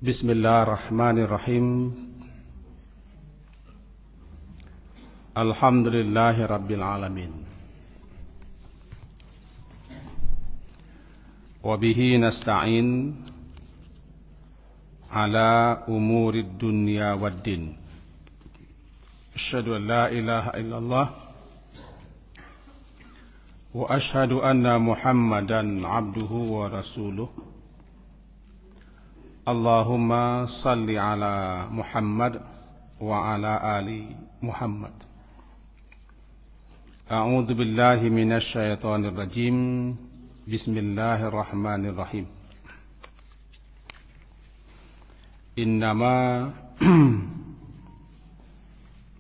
Bismillahirrahmanirrahim. Alhamdulillahi rabbil alamin. Wa bihi nasta'in ala umurid dunya waddin. Asyhadu an la ilaha illallah wa asyhadu anna Muhammadan abduhu wa rasuluh. Allahumma salli ala Muhammad wa ala ali Muhammad. A'udzu billahi minasy syaithanir rajim. Bismillahirrahmanirrahim. Innama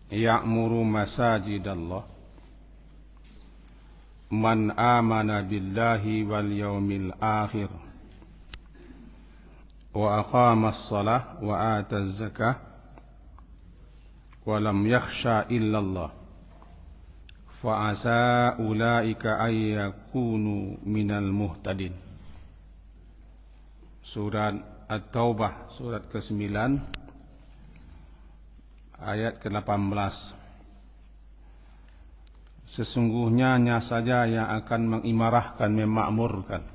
ya'muru masajidallah man amana billahi wal yawmil akhir wa aqamas shalah wa ataz zakah wa lam yakhsha illallah fa asa ulaika ay yakunu minal muhtadin. Surat At-Taubah surat ke-9 ayat ke-18. Sesungguhnya hanya saja yang akan mengimarahkan, memakmurkan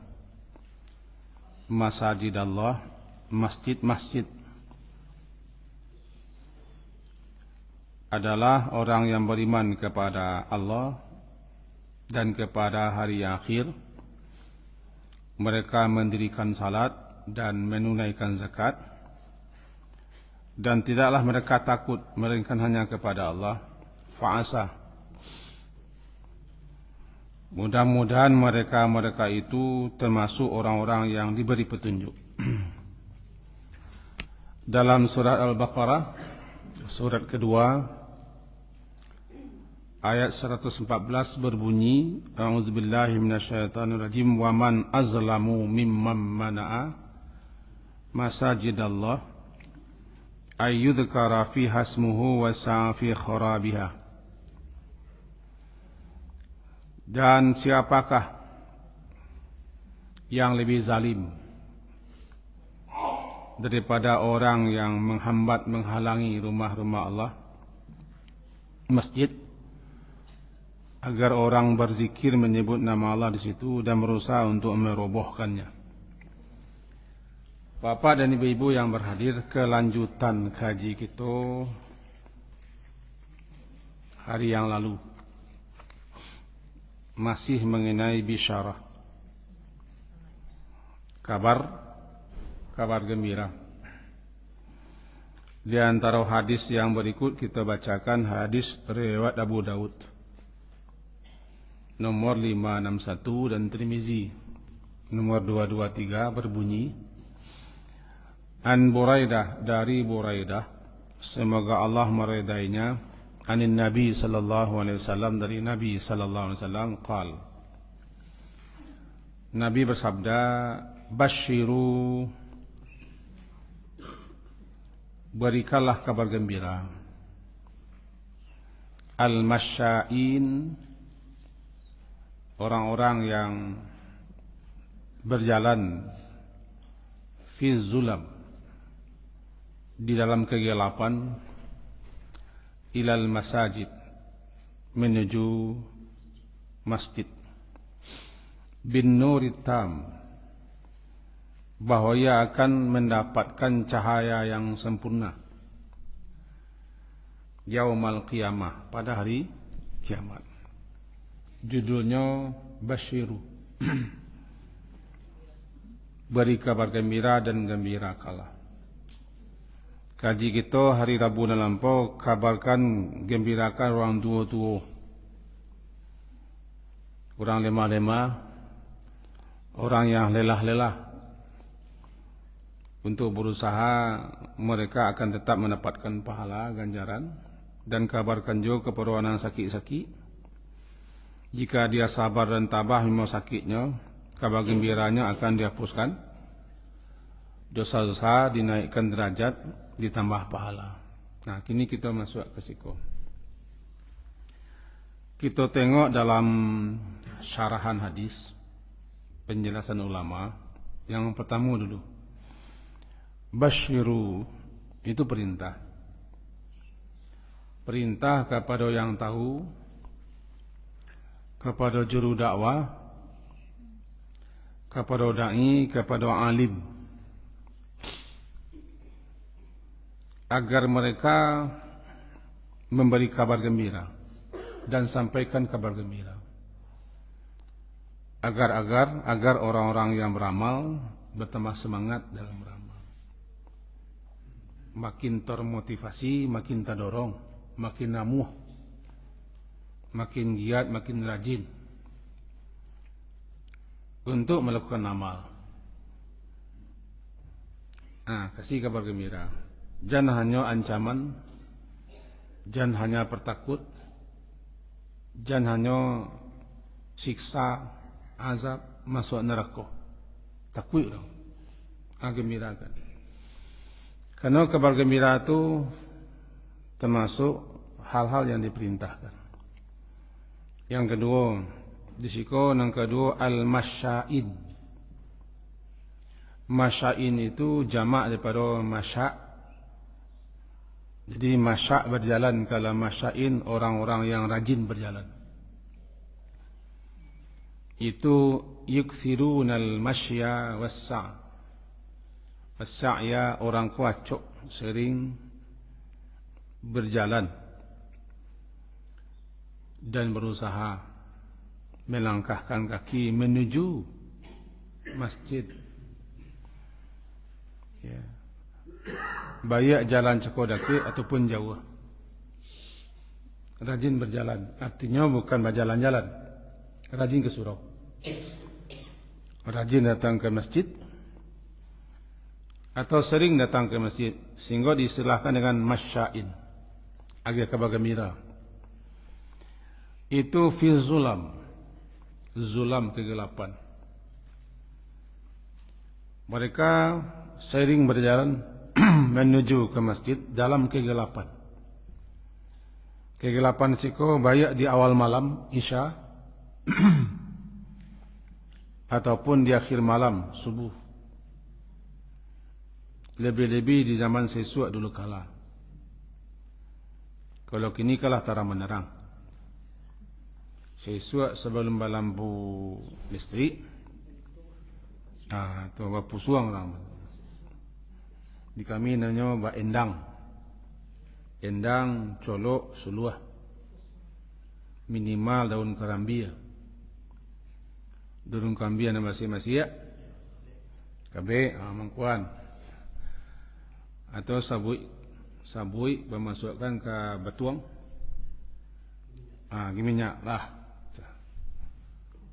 masjid Allah, masjid-masjid, adalah orang yang beriman kepada Allah dan kepada hari akhir. Mereka mendirikan salat dan menunaikan zakat, dan tidaklah mereka takut melainkan hanya kepada Allah. Fa'asa, mudah-mudahan mereka itu termasuk orang-orang yang diberi petunjuk. Dalam surat Al-Baqarah surat kedua ayat 114 berbunyi, A'udzubillahi minasyaitonirrajim, wa man azlamu mimman mana'a masajidallah ayyudhkara fi hasmuhu wa sa'a fi kharabiha. Dan siapakah yang lebih zalim daripada orang yang menghambat, menghalangi rumah-rumah Allah, masjid, agar orang berzikir menyebut nama Allah di situ dan berusaha untuk merobohkannya. Bapak dan ibu-ibu yang berhadir, kelanjutan kaji kita hari yang lalu masih mengenai bisyarah, kabar gembira. Di antara hadis yang berikut kita bacakan hadis riwayat Abu Daud nomor 561 dan Tirmizi nomor 223 berbunyi, An Buraidah, dari Buraidah, semoga Allah meridainya, anin Nabi sallallahu alaihi wasallam, dari Nabi sallallahu alaihi wasallam, qal, Nabi bersabda, basyiru, berikanlah kabar gembira, al-masya'in, orang-orang yang berjalan, fi zulam, di dalam kegelapan, ilal masajid, menuju masjid, bin nurit tam, bahwa ia akan mendapatkan cahaya yang sempurna, yaumal qiyamah, pada hari kiamat. Judulnya Basyiru, beri kabar gembira dan gembirakanlah. Kaji kita hari Rabu dan lampau, kabarkan, gembirakan orang tua-tua, orang lemah-lemah, orang yang lelah-lelah, untuk berusaha mereka akan tetap mendapatkan pahala ganjaran. Dan kabarkan juga kepada orang yang sakit-sakit, jika dia sabar dan tabah memang sakitnya, kabar gembiranya akan dihapuskan dosa-dosa, dinaikkan derajat, ditambah pahala. Nah, kini kita masuk ke siku. Kita tengok dalam syarahan hadis, penjelasan ulama. Yang pertama dulu, Basyiru itu perintah. Perintah kepada yang tahu, kepada juru dakwah, kepada dai, kepada alim, agar mereka memberi kabar gembira dan sampaikan kabar gembira. Agar orang-orang yang beramal bertambah semangat dalam beramal. Makin termotivasi, makin terdorong, makin namuh, makin giat, makin rajin untuk melakukan amal. Kasih kabar gembira. Jangan hanya ancaman, jangan hanya pertakut, jangan hanya siksa, azab, masuk neraka. Takut dong. Gembirakan. Karena kabar gembira itu termasuk hal-hal yang diperintahkan. Yang kedua, disiko yang kedua al-masya'in. Masya'in itu jamak daripada masya'. Jadi masya' berjalan, kalau masya'in orang-orang yang rajin berjalan. Itu yukthirunal masya was-sa'. As-sa'ya orang kuacok sering berjalan dan berusaha melangkahkan kaki menuju masjid. Ya. Baik jalan cekodaki ataupun jauh. Rajin berjalan, artinya bukan berjalan-jalan. Rajin ke surau. Rajin datang ke masjid atau sering datang ke masjid, sehingga diistilahkan dengan masya'in, agak kabar gembira. Itu fi zulam, zulam kegelapan. Mereka sering berjalan menuju ke masjid dalam kegelapan. Kegelapan siko baik di awal malam isya ataupun di akhir malam subuh. Lebih-lebih di zaman sesuak dulu kala. Kalau kini kalah terang menerang. Sesuak sebelum lampu listrik. Itu apa pusuang orang. Di kami namanya ba endang. Endang, colok, suluah. Minimal daun kerambia. Daun kerambia nama masih-masih ya. Kabe, mangkuan. Atau sabui memasukkan ke batuang. Gimana lah.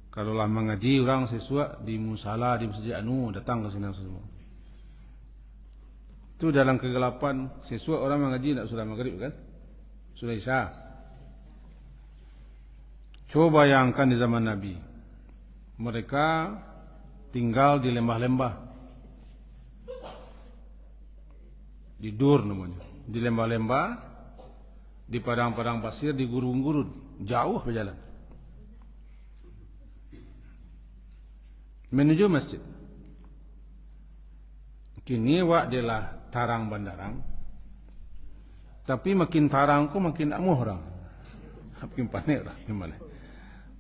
Kalau lah mengaji orang sesuatu di musala, di masjid datang ke sini semua. Itu dalam kegelapan sesuatu orang mengaji tak sudah maghrib kan? Sudah isya. Coba bayangkan di zaman Nabi. Mereka tinggal di lembah-lembah. Di dur namanya, di lembah-lembah, di padang-padang pasir, di gurun-gurun, jauh berjalan menuju masjid. Kini wak adalah tarang bandarang, tapi makin tarangku makin amuh orang, makin panik orang. Gimana?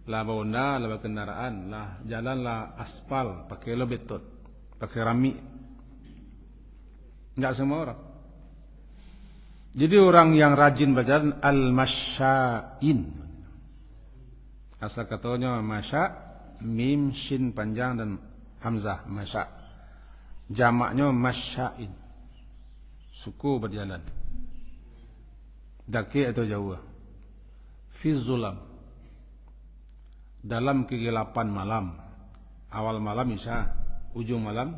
Lah bauna, lah kendaraan, lah jalan lah aspal, pakai betot, pakai rami. Enggak semua orang. Jadi orang yang rajin berjalan al-masya'in. Asal katanya masya', mim, shin panjang dan hamzah, masya'. Jamaknya masya'in. Suku berjalan. Daki atau jauh. Fi zulam. Dalam kegelapan malam. Awal malam isya, ujung malam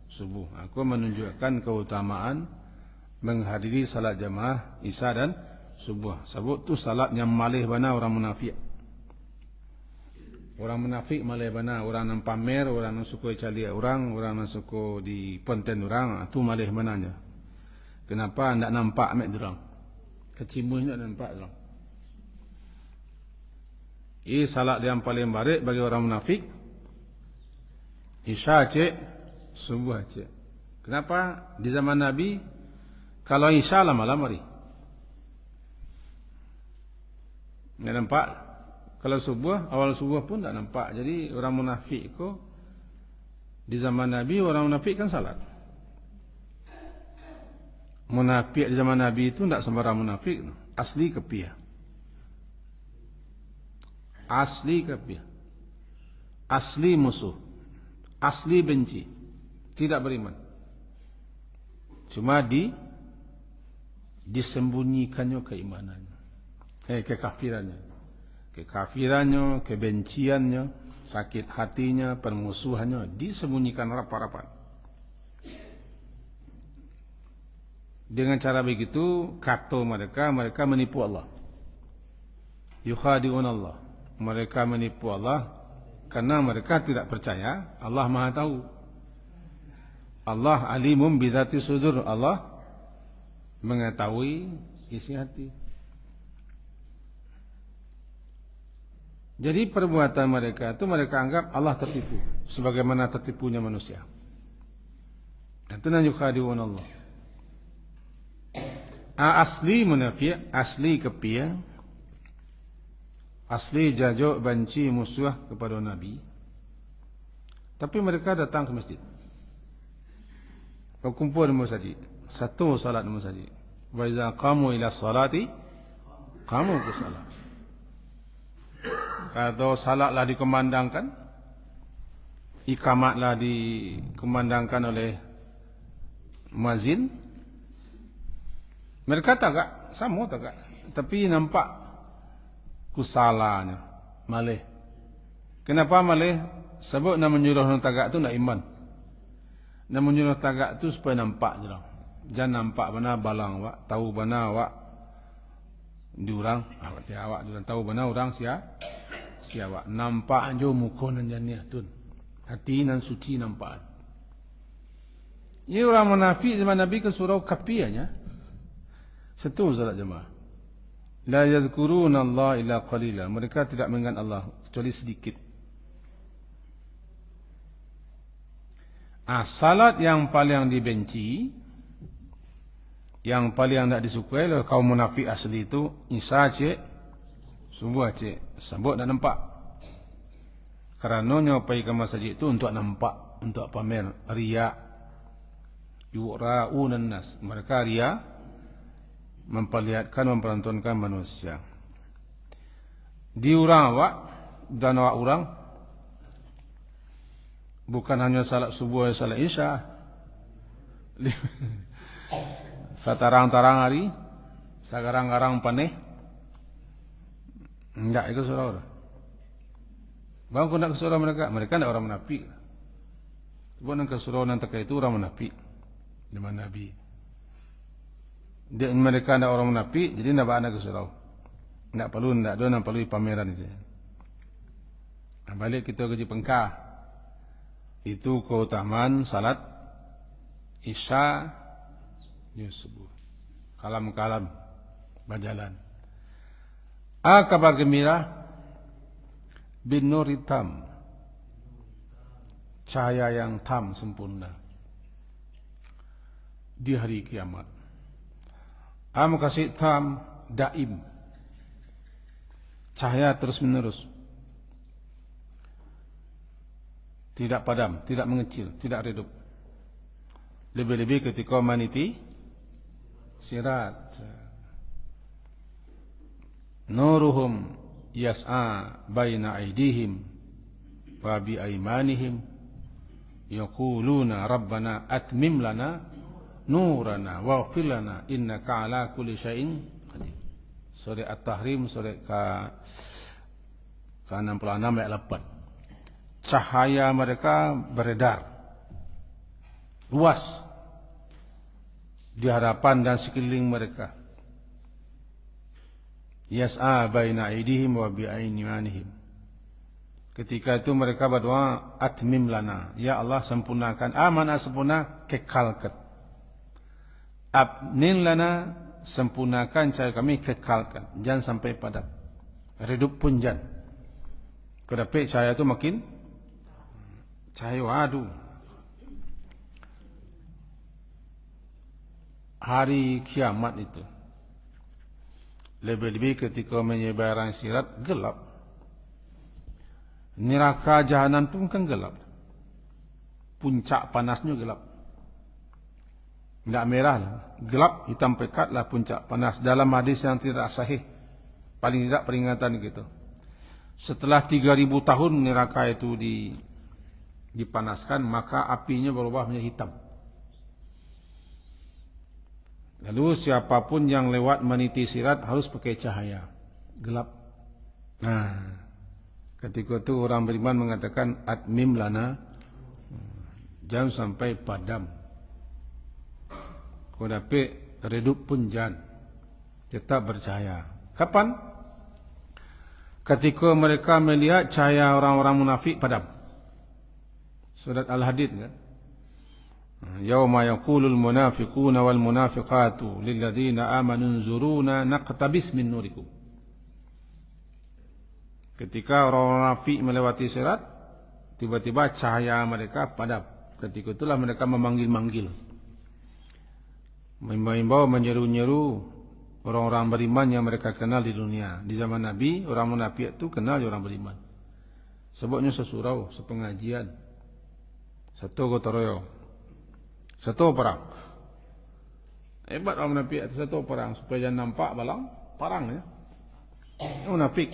subuh. Aku menunjukkan keutamaan menghadiri salat jamaah isya dan subuh. Sebab tu salat yang malih bana orang munafik. Orang munafik malih bana, orang yang pamer, orang yang suka cali orang yang suka di ponten orang, tu malih bananya. Kenapa ndak nampak mek orang? Kecimuh ndak nampak orang. Ini salat yang paling baik bagi orang munafik. Isya cek, subuh cek. Kenapa? Di zaman Nabi, kalau Isya lama-lama hari. Nggak nampak. Kalau subuh, awal subuh pun tak nampak. Jadi orang munafik itu, di zaman Nabi orang munafik kan salat. Munafik di zaman Nabi itu tidak sembarang munafik. Asli kepia. Asli kepia. Asli musuh. Asli benci. Tidak beriman. Cuma disembunyikannya keimanannya. Kekafirannya. Kekafirannya, kebenciannya, sakit hatinya, permusuhannya disembunyikan rapat-rapat. Dengan cara begitu, kata mereka menipu Allah. Yukhadi'un Allah. Mereka menipu Allah karena mereka tidak percaya Allah Maha tahu. Allah alimum bidzati sudur. Allah mengetahui isi hati. Jadi perbuatan mereka itu mereka anggap Allah tertipu, sebagaimana tertipunya manusia. Itu namanya yukhadi'un Allah. Asli munafik, asli kepia, asli jajuk benci musuh kepada Nabi. Tapi mereka datang ke masjid. Berkumpul di masjid. Satu salat di masjid. Wa iza qamu ila salati qamu ke salat. Kalau salatlah dikumandangkan, ikamatlah dikumandangkan oleh muazin, mereka tagak, sama tagak, tapi nampak kusalahnya, malih. Kenapa malih? Sebab nak menyuruh orang tagak tu nak iman. Nak menyuruh tagak tu supaya nampak je lah. Jangan nampak benar balang awak, tahu benar awak diorang, awak diorang tahu benar orang siapa nampak jo muka nan janiah tun, hati nan suci nampak. Ini orang munafik zaman Nabi ke surau kapianya. Satu salat jemaah. La yazkuruna Allah illa qalila. Mereka tidak mengingat Allah kecuali sedikit. Salat yang paling dibenci, yang paling tidak disukai oleh kaum munafik asli itu Isya cik, subuh cik, sebut dan nampak. Kerana nyopai ke masjid itu untuk nampak, untuk pamer, riya, yura'unan nas. Mereka riya, memperlihatkan, memperantunkan manusia. Di orang awak dan awak orang, bukan hanya salat subuh dan salat Isya. Satarang-tarang hari, sagarang-garang paneh. Enggak, itu surau. Bang kau nak ke surau mereka tidak orang munafik. Sebab nak ke surau nanti itu orang munafik. Zaman Nabi. Dan mereka tidak orang munafik, jadi tidak ada ke surau. Tidak perlu pameran itu. Balik kita ke Pengkah. Itu keutamaan salat Isya subuh. Kalam-kalam berjalan. Kabar gembira bin nur hitam, cahaya yang tam sempurna di hari kiamat. Kasih tam daim, cahaya terus menerus, tidak padam, tidak mengecil, tidak redup. Lebih-lebih ketika maniti sirat. Nuruhum yas'a baina aydihim wa bi aymanihim yaquluna rabbana atmim lana nurana waghfir lana innaka ala kulli syai'in qadir. Surah At-Tahrim surah ke-66 ayat 8. Cahaya mereka beredar luas di hadapan dan sekeliling mereka. Yas'a baina aydihim wa bi aymanihim. Ketika itu mereka berdoa, atmim lana, ya Allah sempurnakan, mana sempurna, kekalkan. Abnin lana, sempurnakan cahaya kami, kekalkan, jangan sampai padam. Redup pun jangan. Kedapik cahaya itu makin cahaya, waduh. hari kiamat itu. Lebih-lebih ketika menyebarkan sirat gelap. Neraka jahanam pun kan gelap. Puncak panasnya gelap. Tidak merah lah. Gelap, hitam pekat lah puncak panas. Dalam hadis yang tidak sahih. Paling tidak peringatan gitu. Setelah 3000 tahun neraka itu dipanaskan, maka apinya berubah menjadi hitam. Lalu siapapun yang lewat meniti sirat harus pakai cahaya. Gelap. Nah, ketika itu orang beriman mengatakan atmim lana. Jangan sampai padam. Kau dapat redup pun jangan. Tetap bercahaya. Kapan? Ketika mereka melihat cahaya orang-orang munafik padam. Surat Al-Hadid kan? Yauma yaqulul munafiquna wal munafiqatu lil ladzina amanu unzuruna naqtabis min nurikum. Ketika orang munafik melewati sirat, tiba-tiba cahaya mereka padam. Ketika itulah mereka memanggil-manggil, mengimbau, menyeru-nyeru orang-orang beriman yang mereka kenal di dunia. Di zaman Nabi, orang munafik itu kenal orang beriman. Sebabnya sesurau, sepengajian, satu gotong royong, satu perang. Hebat orang munafik itu satu perang supaya jangan nampak balang perang ya. Munafik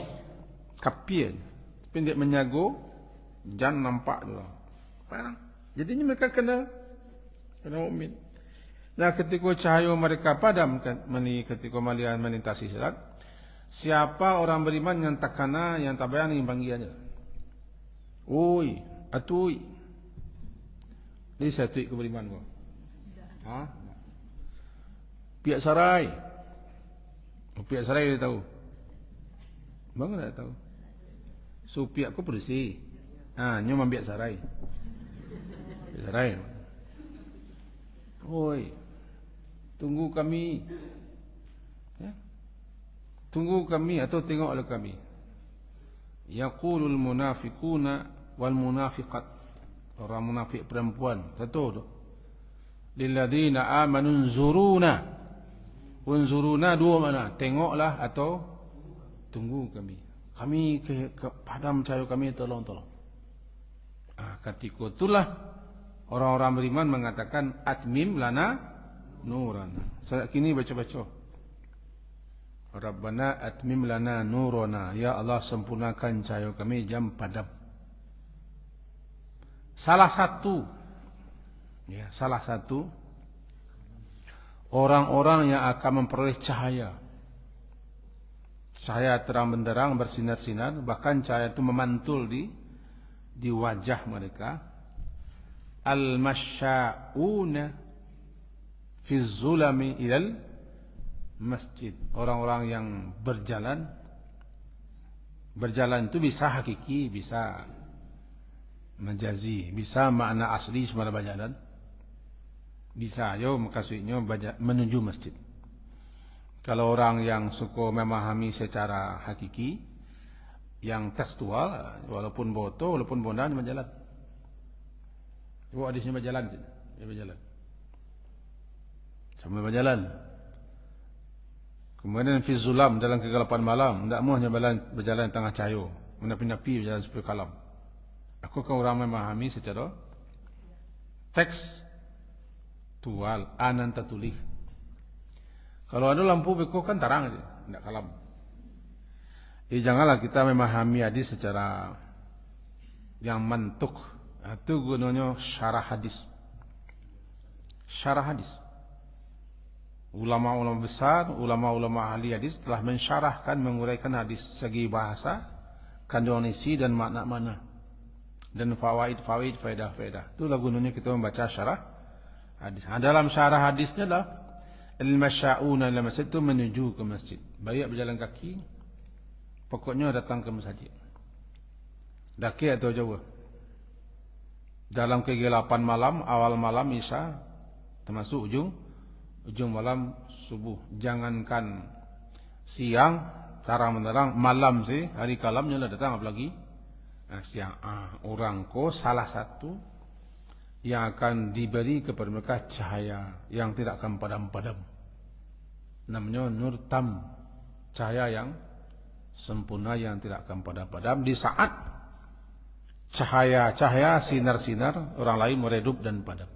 kapien, tapi dia menyago jangan nampak dulu perang. Jadinya mereka kena mukmin. Nah, ketika cahaya mereka padam ketika melihat melintasi sirat, siapa orang beriman yang takana yang tabayan yang panggilannya. Oi, atui. Ini satu keberiman gua. Ha? Pihak sarai. Pihak sarai dia tahu. Bang tak tahu. So pihak ku polisi. Nyo mambiak sarai. Sarai. Oi. Tunggu kami. Ya? Tunggu kami atau tengoklah kami. Yaqulul munafiquna wal munafiqat. Orang munafik perempuan. Satu tu. Lilladzina amanu unzuruna. Unzuruna dua mana? Tengoklah atau tunggu kami. Kami padam cahaya kami, tolong-tolong. Ketika itulah orang-orang beriman mengatakan atmim lana nurana. Saat kini baca-baca. Rabbana atmim lana nurana. Ya Allah, sempurnakan cahaya kami, jam padam. Salah satu orang-orang yang akan memperoleh cahaya terang benderang, bersinar-sinar, bahkan cahaya itu memantul di wajah mereka. Al-masya'una fi zulami ilal masjid. Orang-orang yang berjalan itu bisa hakiki, bisa majazi, bisa makna asli semua berjalan. Bisa yo maksudnya menuju masjid. Kalau orang yang suka memahami secara hakiki, yang tekstual, walaupun boto, walaupun bondan berjalan. Oh, hadisnya berjalan, dia berjalan. Sambil berjalan. Kemudian fi zulam, dalam kegelapan malam, tidak maunya berjalan tengah cahaya, menapi-napi berjalan seperti kalam. Aku kan orang memahami secara tekstual, anan tertulis. Kalau ada lampu beko kan terang aja, tidak kalam. Janganlah kita memahami hadis secara yang mantuk. Itu gunanya syarah hadis. Syarah hadis. Ulama-ulama besar, ulama-ulama ahli hadis telah mensyarahkan, menguraikan hadis segi bahasa, kandungan isi dan makna-makna, dan fawaid, faedah-faedah. Itulah gunanya kita membaca syarah hadis. Dalam syarah hadisnya lah al-masya'una ila masjid, itu menuju ke masjid. Baik berjalan kaki, pokoknya datang ke masjid. Daki atau jauh. Dalam kegelapan malam, awal malam isya, termasuk ujung malam subuh. Jangankan siang terang menerang, malam sih, hari kalamnya lah datang apalagi siang. Orang ko salah satu yang akan diberi kepada mereka cahaya yang tidak akan padam-padam. Namanya nur tam, cahaya yang sempurna yang tidak akan padam-padam. Di saat cahaya-cahaya sinar-sinar orang lain meredup dan padam.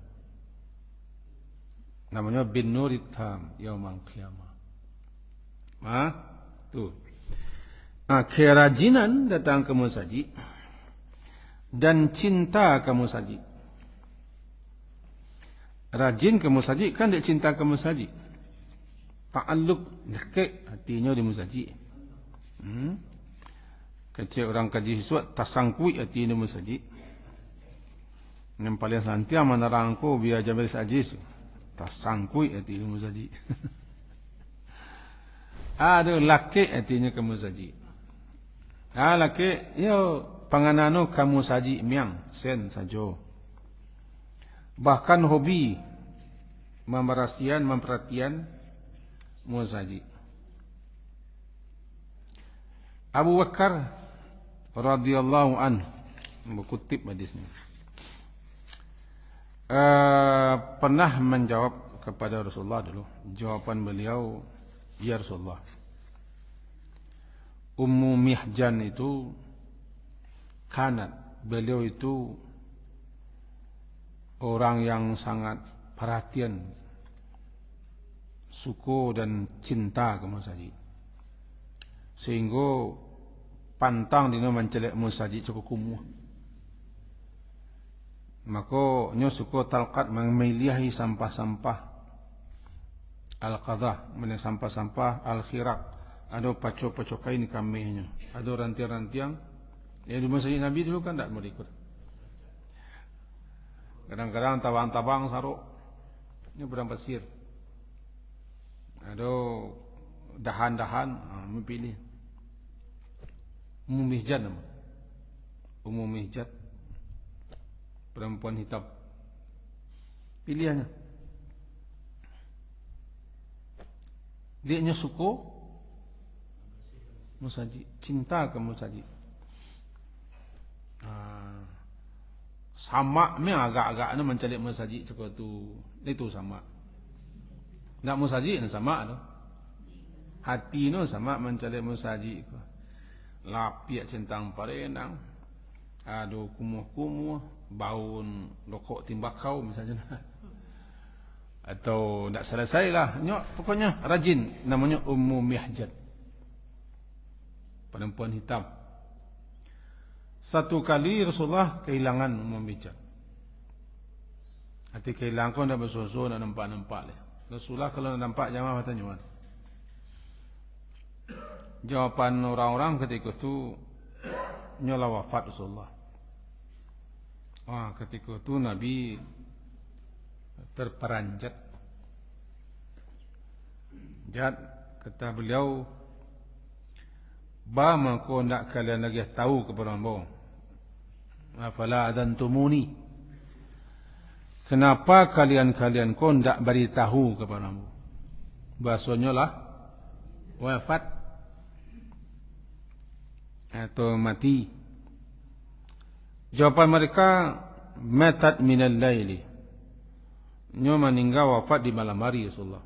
Namanya bin nurit tam yaumal qiyamah. Tuh. Kerajinan datang ke musaji dan cinta ke musaji. Rajin ke musaji kan dia cinta ke musaji. Ta'alluq lekek hatinya di musaji. Kecil orang kaji siswa tasangkui hati di musaji. Yang paling santia menerangku biar jamis ajis. Tasangkui hati di musaji. Ada laki hatinya ke musaji. Laki yo panganano kamu saji miang sen sajo. Bahkan hobi memperhatian musaji. Abu Bakar radhiyallahu anhu mengutip hadisnya. Pernah menjawab kepada Rasulullah dulu. Jawaban beliau, ya Rasulullah, Ummu Mihjan itu kanat, beliau itu orang yang sangat perhatian, suku dan cinta ke musaji. Sehingga pantang dina mencelek musaji cukup kumuh. Maka nyo suku talqat memilihi sampah-sampah al-qadah, mana sampah-sampah al-khiraq. Ada pacok-pacok kain kamihnya, ada rantiang-rantiang. Ya di musaji Nabi dulu kan tak mau ikut. Kadang-kadang tabang-tabang saruk. Ini berang pasir. Ada dahan-dahan, memilih. Ummu Mihjan nama. Ummu Mihjan. Perempuan hitam. Pilihannya. Dia suku musaji, cinta ke musaji. Sama me agak-agak anu mencari musaji cukup tu itu sama. Nak musaji ni sama tu. Hati no sama mencari musaji. Lapiak centang parenang. Aduh kumuh-kumuh, baun rokok timbakau misalnya. Atau tak selesai lah. Nyok pokoknya rajin, namanya Ummu Mihjan. Perempuan hitam. Satu kali Rasulullah kehilangan Ummu Mihjan. Hati kehilangan kau dah bersusun, nak nampak-nampak. Rasulullah kalau nak nampak jamaah matanya mana? Jawapan orang-orang ketika itu, nyolah wafat Rasulullah. Ketika itu Nabi terperanjat. Jad kata beliau, bama ko nak kalian lagi tahu kepada orang. Afala adantumuni. Kenapa kalian-kalian ko ndak beritahu kepada aku? Bahasanya lah wafat atau mati. Jawapan mereka, matat minal laili. Nyo meninggal wafat di malam hari Rasulullah.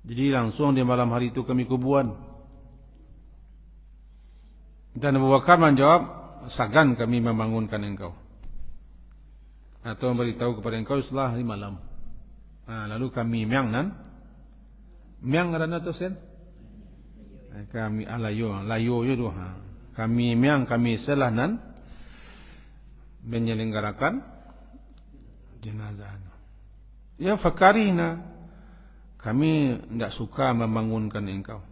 Jadi langsung di malam hari itu kami kuburan. Dan Abu Bakar menjawab, sagan kami membangunkan engkau. Atau memberitahu kepada engkau setelah di malam. Lalu kami miang kerana tu sen. Kami layo itu. Kami miang kami selah menyelenggarakan jenazahnya. Ya fakarina, kami tidak suka membangunkan engkau.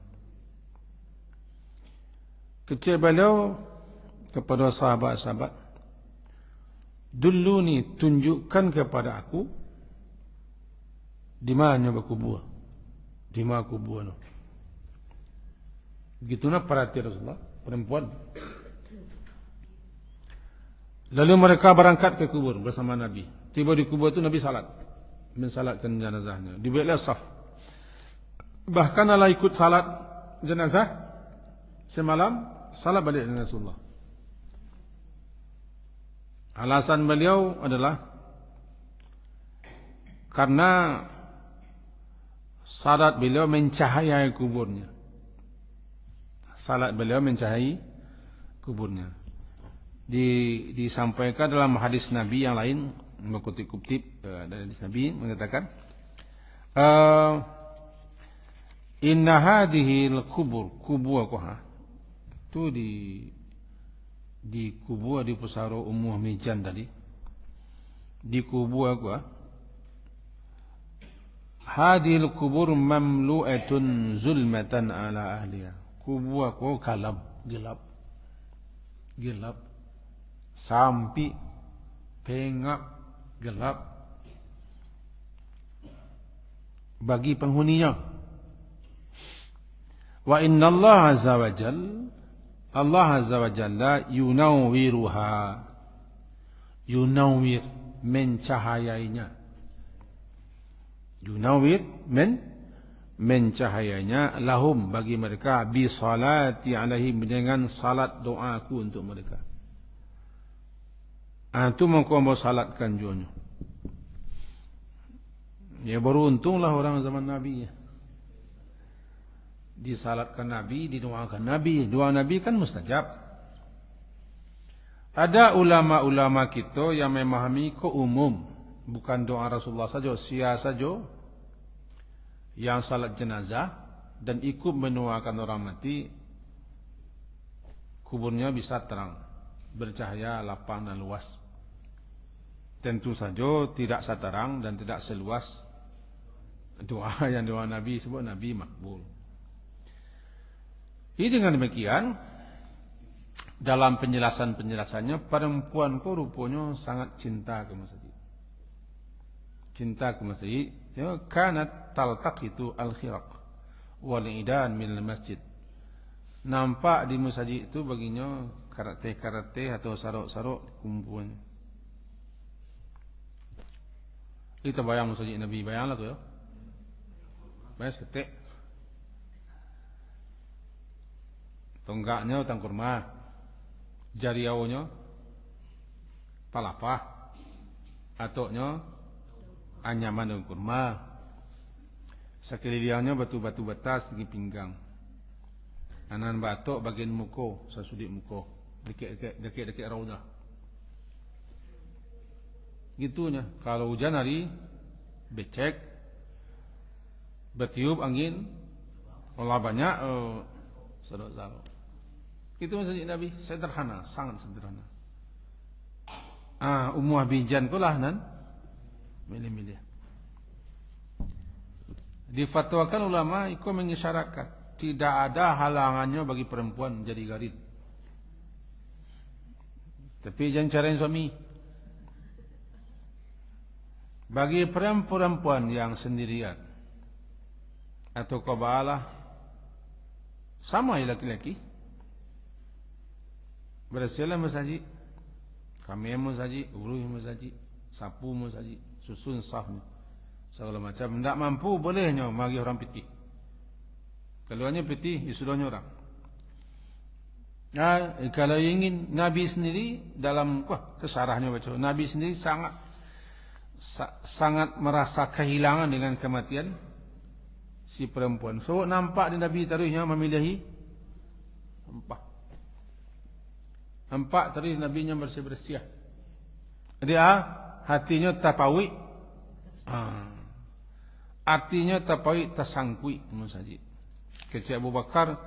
Kecil beliau kepada sahabat-sahabat, duluni, tunjukkan kepada aku di mana berkubur, di mana kubur itu. Begitulah perhatian Rasulullah, perempuan. Lalu mereka berangkat ke kubur bersama Nabi. Tiba di kubur itu Nabi salat, mensalatkan jenazahnya. Dibuatlah saf. Bahkan Allah ikut salat jenazah semalam, salat balik dengan Rasulullah. Alasan beliau adalah karena salat beliau mencahayai kuburnya. Salat beliau mencahayai kuburnya. Disampaikan dalam hadis Nabi yang lain, mengutip dari hadis Nabi mengatakan, inna hadhihi al-kubur itu di kubur di pusaro Ummu Mijan tadi, di kubur hadhihi al-kubur mamlu'atun zulmatan ala ahliha. Kubur aku gelap sampai pengap gelap bagi penghuninya. Wa inna Allah azza wa jalla yunawwiruha, yunawwir mencahayainya, yunawwir mencahayainya lahum bagi mereka, bi salati alaihim dengan salat doaku untuk mereka. Itu mengko salatkan jonyo. Ya beruntunglah orang zaman Nabi ya. Disalatkan Nabi, didoakan Nabi. Doa Nabi kan mustajab. Ada ulama-ulama kita yang memahami ke umum, bukan doa Rasulullah saja, sia saja yang salat jenazah dan ikut mendoakan orang mati, kuburnya bisa terang, bercahaya, lapang dan luas. Tentu saja tidak seterang dan tidak seluas doa yang doa Nabi sebut Nabi makbul. Ini dengan demikian, dalam penjelasannya, perempuan ko rupanya sangat cinta ke masjid. Cinta ke masjid. Ya, kanat taltaqitu al-khiraq wal idan min al-masjid. Nampak di masjid itu baginya karate atau sarok-sarok kumpulan. Kita bayang masjid Nabi, bayanglah tu ya. Bayang seketik. Tonggaknya utang kurma, jariaunya palapa, atoknya anyaman dan kurma, sekelilingnya batu-batu batas di pinggang, anan batok bagian muko, sasudik muko, dekat raudah. Gitunya. Kalau hujan hari becek, bertiup angin, olah banyak, sarok-sarok. Itu masjid Nabi, sederhana, sangat sederhana. Ummu Mijan kulah nan milih-milih. Difatwakan ulama ikut mengisyaratkan tidak ada halangannya bagi perempuan menjadi garid. Tapi jangan carain suami. Bagi perempuan yang sendirian atau qabalah sama laki-laki, bersialah masjid, kami masjid, uruh masjid, sapu masjid, susun sahnya, segala macam. Tidak mampu bolehnya bagi orang piti. Keluarnya piti, isudahnya orang. Kalau ingin Nabi sendiri dalam kesarahnya baca, Nabi sendiri sangat merasa kehilangan dengan kematian si perempuan. So nampak di Nabi taruhnya memilihi empat tadi Nabi nya bersih-bersih. Dia hatinya tapawi, artinya tapawi tersangkui musajid. Kecik Abu Bakar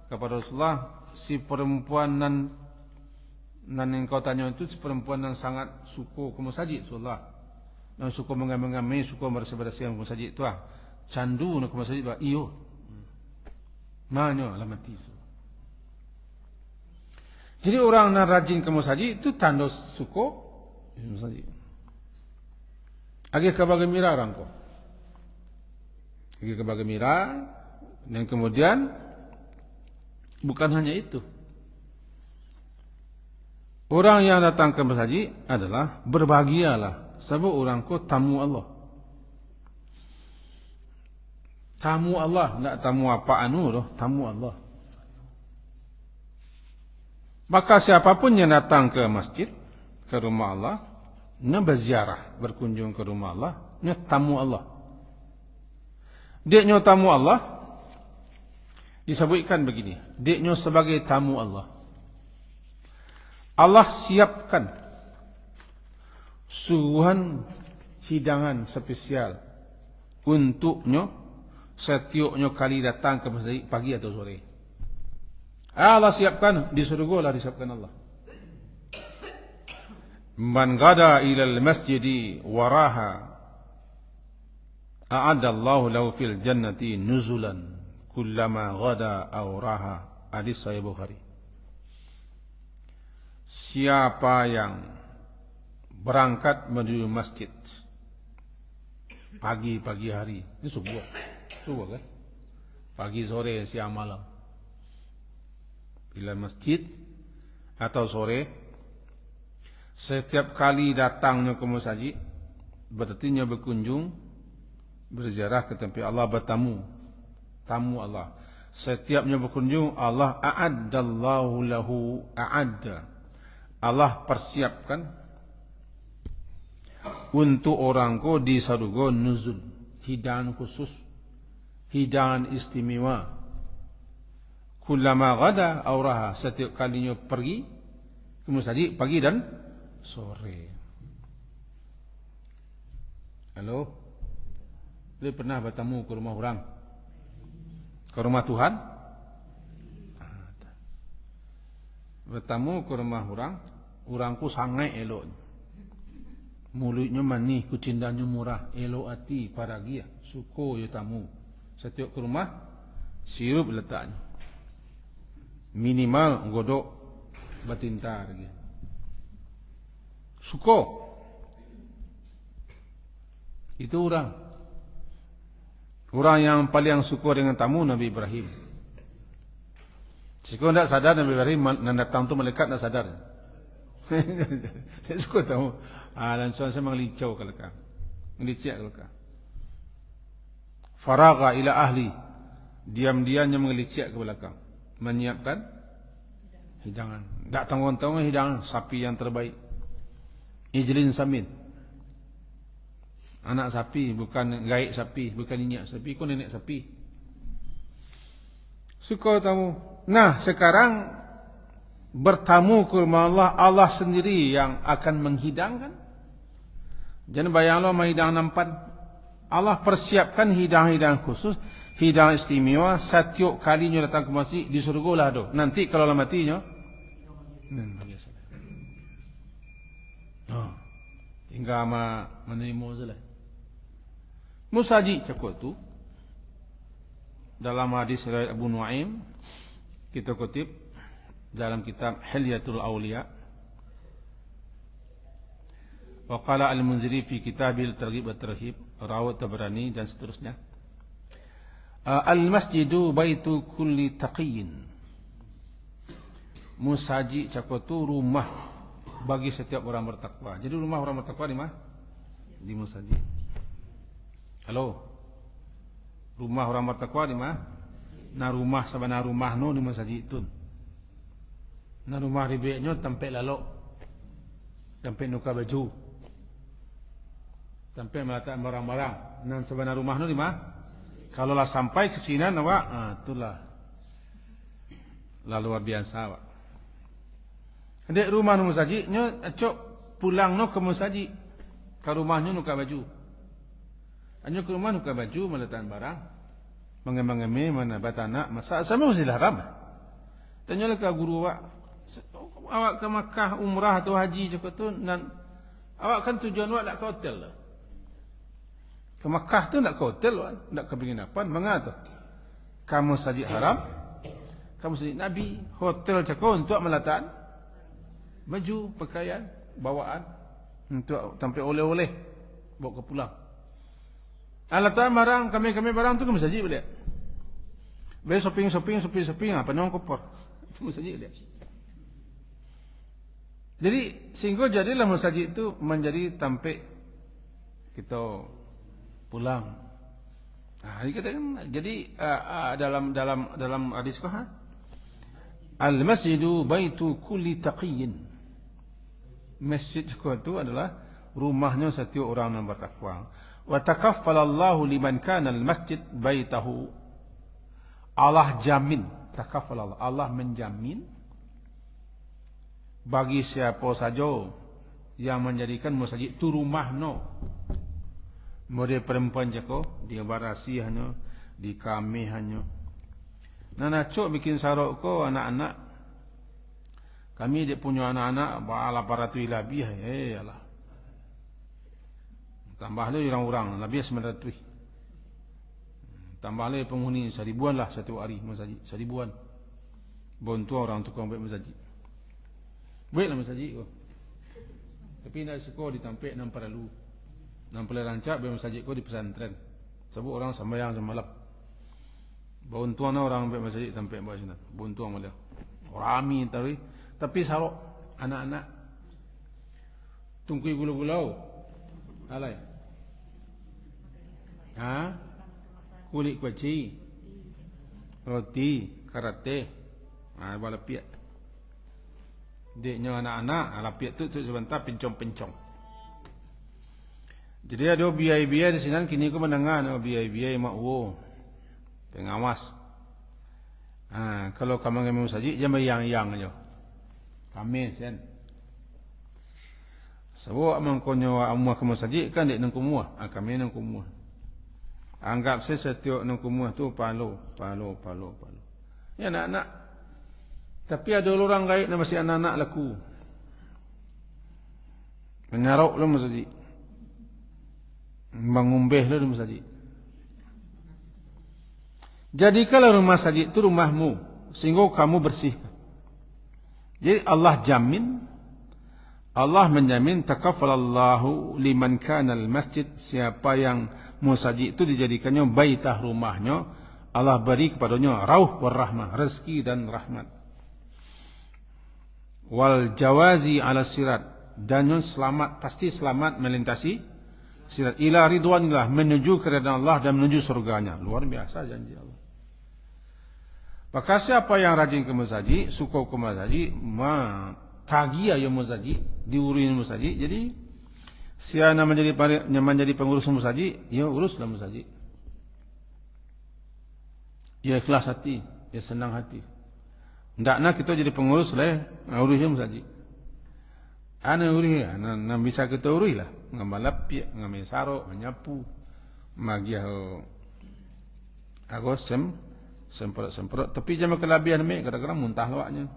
kepada Rasulullah, si perempuan nan engkau tanya itu si perempuan yang sangat suka ke masjid Rasulullah, yang suka mengamai, suka bersih-bersih ke masjid itu candu nak ke masjid bah iyo. Mana lah mati. Jadi orang yang rajin ke masjid itu tanda suka masjid. Agak kebagembira orang ko. Agak kebagembira, dan kemudian bukan hanya itu. Orang yang datang ke masjid adalah berbahagialah sebab orang ko tamu Allah. Tamu Allah, tidak tamu apa doh, tamu Allah. Maka siapapun yang datang ke masjid, ke rumah Allah, nya berziarah, berkunjung ke rumah Allah, nya tamu Allah. Dia nya tamu Allah disebutkan begini, dia nya sebagai tamu Allah. Allah siapkan suguhan hidangan spesial untuknya setiapnya kali datang ke masjid pagi atau sore. Allah siapkan di surga lah, disiapkan Allah. Man gada ila al-masjidi waraha a'adda Allahu lahu fil jannati nuzulan kullama gada aw raha. Hadis Sahih Bukhari. Siapa yang berangkat menuju masjid pagi hari, ini subuh kan? Pagi, sore, siang, malam. Bila masjid atau sore, setiap kali datangnya ke masjid, berarti nya berkunjung, berziarah ke tempat Allah, bertamu, tamu Allah. Setiapnya berkunjung, Allah a'addallahu lahu a'adda. Allah persiapkan untuk orang ko di surga nuzul, hidangan khusus, hidangan istimewa. Kullama gada auraha, setiap kalinya pergi ke masjid pagi dan sore. Halo, lu pernah bertemu ke rumah orang? Ke rumah Tuhan? Bertemu ke rumah orang, orangku sangat elok. Mulutnya manis, kucindanya murah, elok hati, paragia, suko ya tamu. Setiap ke rumah, sirup letaknya. Minimal godok batinta lagi. Suko. Itu orang. Orang yang paling suka dengan tamu Nabi Ibrahim. Jika tidak sadar Nabi Ibrahim datang tu malaikat tidak sadar. Saya suka tahu. Dan soal saya mengelicau kalau kau, mengelicau kalau kau. Faraga ila ahli, diam-diamnya mengelicau ke belakang, menyiapkan hidangan. Tak tanggung-tanggung hidangan sapi yang terbaik. Ijlin samin. Anak sapi, bukan gaik sapi, bukan minyak sapi, kau nenek sapi. Suka tamu. Nah, sekarang bertamu ke rumah Allah, Allah sendiri yang akan menghidangkan. Jangan bayanglah menghidang nampan. Allah persiapkan hidangan-hidangan khusus, hidangan istimewa setiap kalinya datang ke masjid di surga lah tu. Nanti kalau lah matinya, tinggal menerima saja. Musajid cakap tu dalam hadis riwayat Abu Nuaim, kita kutip dalam kitab Hilyatul Awliya. Wa qala Al-Munziri fi kitabil Targhib wa Tarhib, rawat Tabrani dan seterusnya. Al-masjidu baitu kulli taqiyyin. Musajid cakap tu rumah bagi setiap orang bertakwa. Jadi rumah orang bertakwa di mana? Di musajid. Halo. Rumah orang bertakwa di mana? Na rumah sabana rumah no di masjid tu. Na rumah ribetnya tempat lalok. Tempat nuka baju. Tempat meletakkan barang-barang. Na sabana rumah no di mana? Kalau lah sampai ke sini nawak, itulah luar biasa wak. Dek rumah no masjidnya acok pulang no ke masjid. Ke rumahnya nuka baju. Hanya ke rumah nuka baju meletakkan barang. Mengemang-emang mana batanak masa sama masih haram. Tanyalah ke guru awak ke Makkah umrah atau haji cakap tu, dan awak kan tujuan awak nak ke hotel lah. Ke Makkah tu nak ke hotel awak, nak ke penginapan, mengata kamu masjid haram, kamu masjid Nabi, hotel cakap untuk meletakkan baju, pakaian, bawaan untuk tampil oleh-oleh bawa ke pulang. Alatan barang, kami barang tu ke masjid balik. Besok shopping, apa nong kopor. Itu masjid balik. Jadi sehingga jadilah masjid itu menjadi tempat kita pulang. Nah, ini katakan jadi dalam hadis kah? Al-masjidu baitu kulli taqiyyin. masjid itu adalah rumahnya setiap orang yang bertakwa. Wa takaffalallahu liman kana al-masjid baitahu. Allah jamin, takaffalallah, Allah menjamin bagi siapa saja yang menjadikan masjid itu rumahnya. Model perempuan jeko, dia barasi hanya, di kami hanya. Nana cok bikin sarok ko anak-anak. Kami dia punya anak-anak bala paratus lebih, alah. Tambah lagi orang-orang lebih 900. Tambah lagi penghuni 1000-an lah satu hari masjid, 1000-an. Bantu orang tukang buat masjid. Baiklah masjid ko. Tapi nak sekolah ditampik nan perlu. Nan perlu rancak buat masjid ko di pesantren. Sebab orang sembahyang semalam. Bantuan orang buat masjid tampik buat sini. Bantuan malah. Rami tapi sarok anak-anak tungkui gulau-gulau. Alai. Kulit kuaci, roti, karate, balapiak. Deknya anak-anak, alapiak tu sebentar pencong-pencong. Jadi ada biaya-biaya di sini kini aku mendengar biaya-biaya makwo, pengawas. Kalau kamu ngomong saja, jangan yang aja. Kami sen. Sebab mengkonyo amah kamu saja kan dek nang kumua, kami nang kumua. Anggap saya setiap nang kumua tu palo. Ya anak-anak. Tapi ada orang gaib nama si anak-anak laku. Menyarok lu masjid. Mengumbeh lu masjid. Jadikanlah rumah masjid itu rumahmu sehingga kamu bersih. Jadi Allah jamin, Allah menjamin takaffalallahu liman kana al-masjid, siapa yang masjid itu dijadikannya baitah rumahnya, Allah beri kepadanya rauh war rahmah, rezeki dan rahmat. Wal jawazi ala sirat, dan selamat, pasti selamat melintasi sirat ila ridwanillah, menuju keridhaan Allah dan menuju surganya. Luar biasa janji Allah. Maka siapa yang rajin ke masjid, suka ke masjid, tagi ayo masjid, diurusin masjid. Jadi siapa menjadi pengurus masjid, ya uruslah masjid. Ya ikhlas hati, ya senang hati. Ndakna kita jadi pengurus lah, urusin masjid. Ana urus, ana bisa kita urus lah, ngamalap, ngamil sarok, menyapu, magiah agosem. Semprot, tapi jangan kelabian mek, kadang-kadang muntah lawaknya.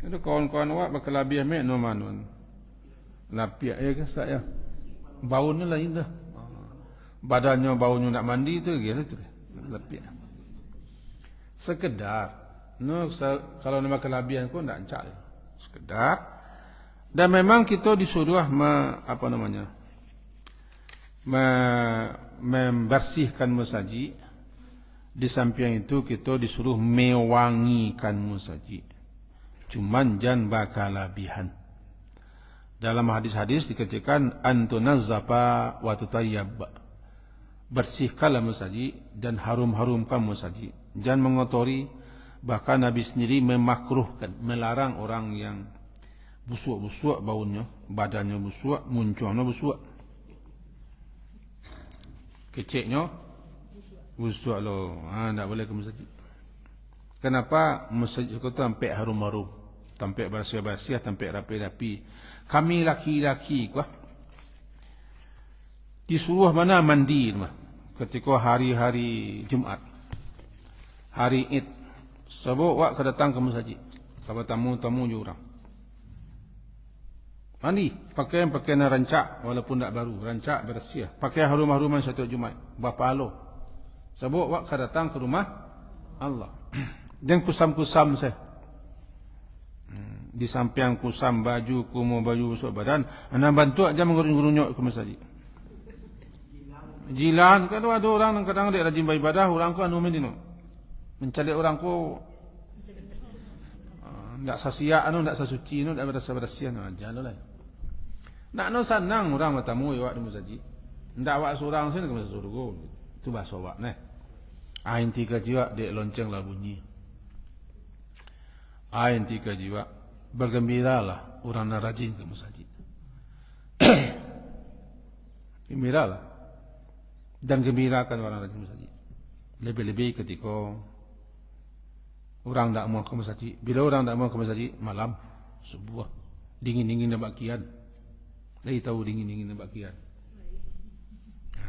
Ada kawan-kawan awak berkelabian mek no manuan. Lapiak ya ke saya. Baunya lain dah. Badannya baunya nak mandi tu gitu. Lapiak. Sekedar no kalau nama kelabian pun ndak encak. Sekedar. Dan memang kita disuruh membersihkan masjid. Di samping itu kita disuruh mewangikan masjid. Cuman jangan berkelebihan. Dalam hadis-hadis dikatakan antunazzafa wa tutayyab. Bersihkanlah masjid dan harum-harumkan masjid. Jangan mengotori, bahkan Nabi sendiri memakruhkan, melarang orang yang busuk-busuk baunya, badannya busuk, munculnya busuk. Keciknya busuk lo, tak boleh ke masjid. Kenapa masjid itu sampai harum-harum, sampai bersih-bersih, sampai rapi-rapi. Kami laki-laki disuruh mana mandi ketika hari-hari Jumat, hari Id. Sebab wak kedatang ke masjid, kalau tamu-tamu juga orang. Mandi, pakaian rancak, walaupun tak baru, rancak bersih. Pakai harum-haruman satu Jumat, bapa lo. Sebab wak datang ke rumah Allah. Jangan kusam-kusam saya. Di samping kusam baju, kumu baju busuk badan, anda bantu aja mengurunyok ke masjid. Jilan, kalau ada orang kadang dia rajin beribadah, orang ku anu mendino. Mencari orang ku ndak sasia ndak sasuci ndak bersih-bersih aja lah. Nak senang orang bertamu awak di masjid. Ndak awak seorang sini ke masjid surga. Itu bahasa awak Ain 3 jiwa dek lonceng lah bunyi. Ain 3 jiwa bergembiralah orang yang rajin ke masjid. Gembiralah dan gembirakan orang rajin ke masjid. Lebih-lebih ketika orang tak mau ke masjid. Bila orang tak mau ke masjid malam, subuh, dingin-dingin nak bakian. Lagi tahu dingin-dingin nak bakian.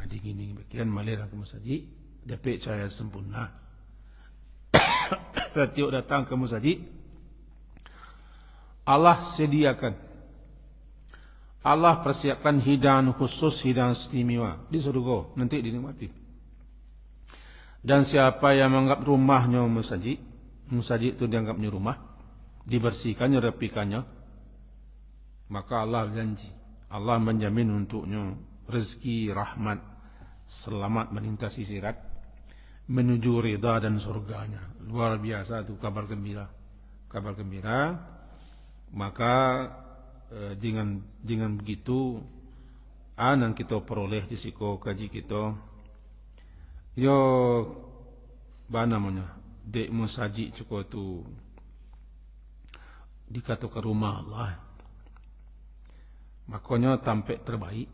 Dingin-dingin bakian malah ke masjid, dapat cahaya sempurna. Setiap datang ke masjid, Allah sediakan, Allah persiapkan hidangan khusus, hidangan istimewa di surga, nanti dinikmati. Dan siapa yang menganggap rumahnya masjid, masjid itu dianggapnya rumah, dibersihkannya, rapikannya, maka Allah janji, Allah menjamin untuknya rezeki, rahmat, selamat melintasi sirat, menuju ridha dan surganya. Luar biasa itu kabar gembira. Kabar gembira. Maka dengan begitu yang kita peroleh di siko kaji kita, yo apa namanya, dek musajid cukup tu dikatakan rumah Allah. Makanya tampek terbaik,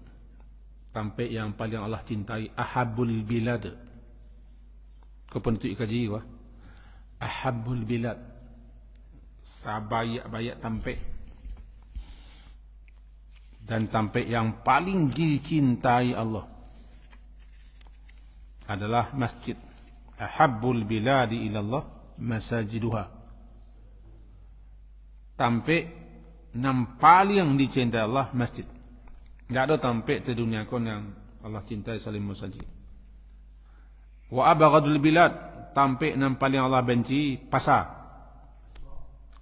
tampek yang paling Allah cintai, ahabul bilad. Kau penentu kaji wah, ahabul bilad, sabayak-bayak tampek, dan tampek yang paling dicintai Allah adalah masjid. Ahabul biladi ilallah masajiduha. Tampek yang paling dicintai Allah masjid. Tak ada tampek di dunia kon yang Allah cintai selain masjid. Wa abghadul bilad, tampek yang paling Allah benci pasar,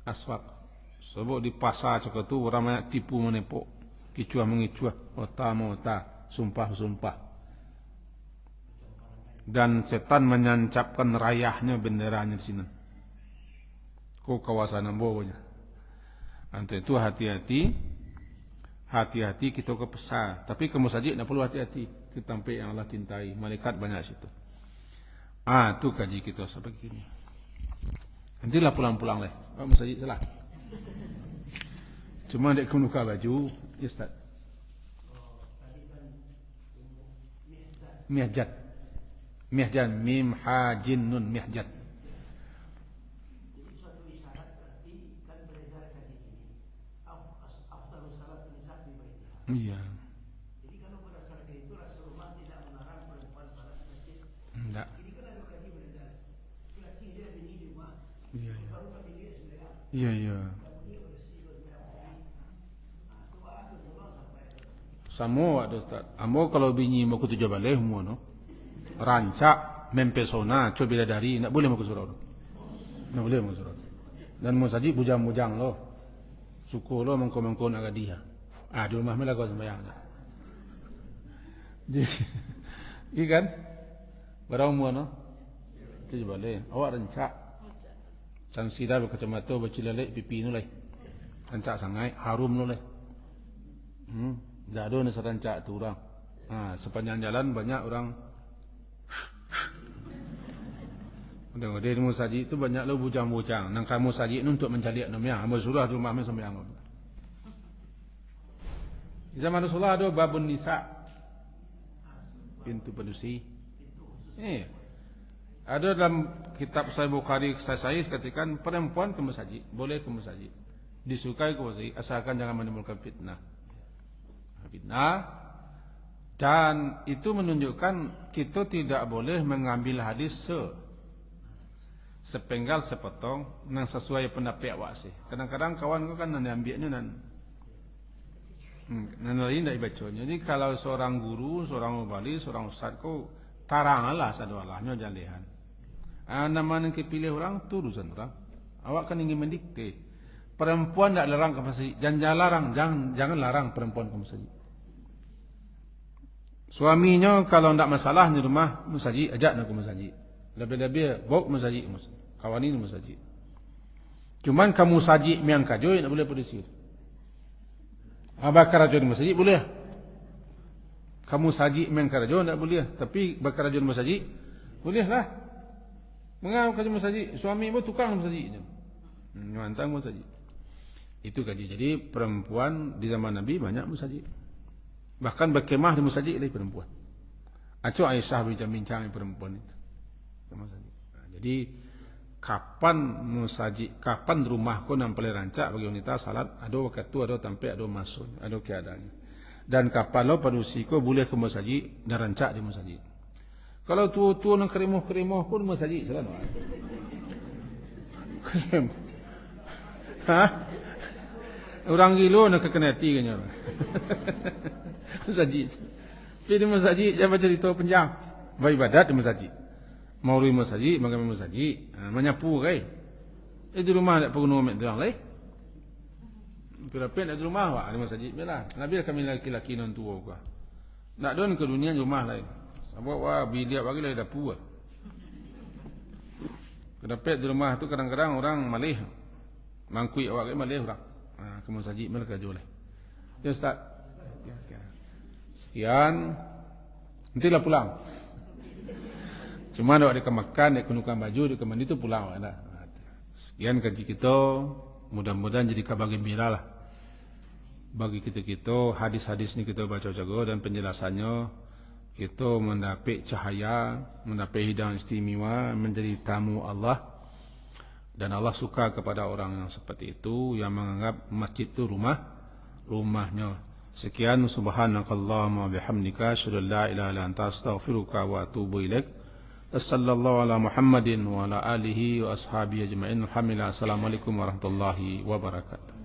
aswaq. Sebab di pasar cakap tu orang banyak tipu menepuk, kicuah mengicuah, ota-mota, sumpah-sumpah. Dan setan menyancapkan rayahnya, benderanya di sini. Kau kawasan bawahnya. Untuk itu hati-hati, hati-hati kita ke pasar. Tapi ke masjid tak perlu hati-hati. Itu tampek yang Allah cintai. Malaikat banyak situ. Tu kaji kita seperti ini. Nantilah pulang-pulang lah. Masjid salah. Cuma dek kunuka baju, ya Ustaz. Mihjat. Mihjan, mim ha jin nun mihjat. Iya. Jadi kalau berdasarkan itu Rasulullah tidak melarang perempuan salat di masjid. Tidak. Ini kan ada kaji beredar. Laki dia bini di rumah. Iya. Baru kami lihat sebenarnya. Iya. Samo ada Ustaz. Amo kalau bini mau ke tujuh balik semua no. Rancak, mempesona, coba bidadari, tak boleh mau ke surau. Tak boleh mau ke surau. Dan mau saji bujang-bujang lo. Suku lo mengko-mengko nak dia. Di rumah mula kau sembahyang. Jadi, kan? Berapa umur no? Itu boleh. Awak rancak. Sang sida berkacamata, bercilalek, pipi nulai. Rancak sangai, harum nulai. Dah ada nasi rancak tu orang. Sepanjang jalan banyak orang. Udah di musajid itu banyak lo bujang-bujang. Nang kamu musajid itu untuk mencari namanya. Hamba surah di rumah kami sembahyang. Di zaman Rasulullah ada babun nisa, pintu penusi. Ada dalam kitab Sahih Bukhari saya katakan perempuan ke masjid, boleh ke masjid, disukai ke masjid, asalkan jangan menimbulkan fitnah. Dan itu menunjukkan kita tidak boleh mengambil hadis sepenggal sepotong yang sesuai pendapat awak sih. Kadang-kadang kawan kau kan nak ambilnya dan lain tak bacanya. Jadi kalau seorang guru, seorang mubali, seorang ustaz kau taranglah sadwalahnya jalihan. Nama yang kepilih orang tu urusan orang. Awak kan ingin mendikte. Perempuan tak larang ke masjid. Jangan larang perempuan ke masjid. Suaminya kalau tak masalah di rumah masjid, ajak nak ke masjid. Lebih-lebih bawa masjid, kawan ini masjid. Cuman kamu masjid yang kajoy tak boleh pedisi. Bakar rajo di masjid boleh. Kamu saji main karajo tak boleh. Tapi bakar rajo di masjid boleh lah. Mengapa kamu masjid? Suami mu tukang masjid. Nyantang masjid. Itu kaji. Jadi perempuan di zaman Nabi banyak musajid. Bahkan berkemah di musajid oleh perempuan. Acu Aisyah bincang-bincang perempuan itu. Jadi kapan musajid, kapan rumahku nampil rancak bagi wanita salat, ada waktu, ada tampai, ada masuk, ada keadaannya. Dan kapan lo padusiku boleh ke musajid dan rancak di musajid. Kalau tua-tua nak keremoh-keremoh pun musajid selalu. Krem. Hah? Orang gila nak kekenati kanya. Masjid. Pergi di masjid jangan cerita panjang. Beribadat di masjid. Mau di masjid, makan di masjid, menyapu kai. Di rumah tak perlu nak orang lain. Kalau pen di rumah wah di masjid belah. Nabi kami laki-laki non tua ka. Nak don ke dunia rumah lain. Sebab wah bilik bagi lah dapur. Kedapet di rumah tu kadang-kadang orang malih. Mangkui awak ke malih orang. Ke masjid mereka jual. Ya Ustaz. Sekian. Nantilah pulang. Cuma nak makan, nak kenukan baju, nak mandi tu pulang. Sekian kaji kita. Mudah-mudahan jadi kabar gembira lah. Bagi kita hadis-hadis ni kita baca jaga dan penjelasannya kita mendapat cahaya, mendapat hidayah istimewa, menjadi tamu Allah. Dan Allah suka kepada orang yang seperti itu, yang menganggap masjid itu rumahnya. Sekian, subhanakallahumma bihamdika, asyhadu an la ilaha illa anta, astaghfiruka wa atubu ilaik. Sallallahu ala Muhammadin wa ala alihi wa ashabihi ajma'in. Alhamdulillah. Assalamualaikum warahmatullahi wabarakatuh.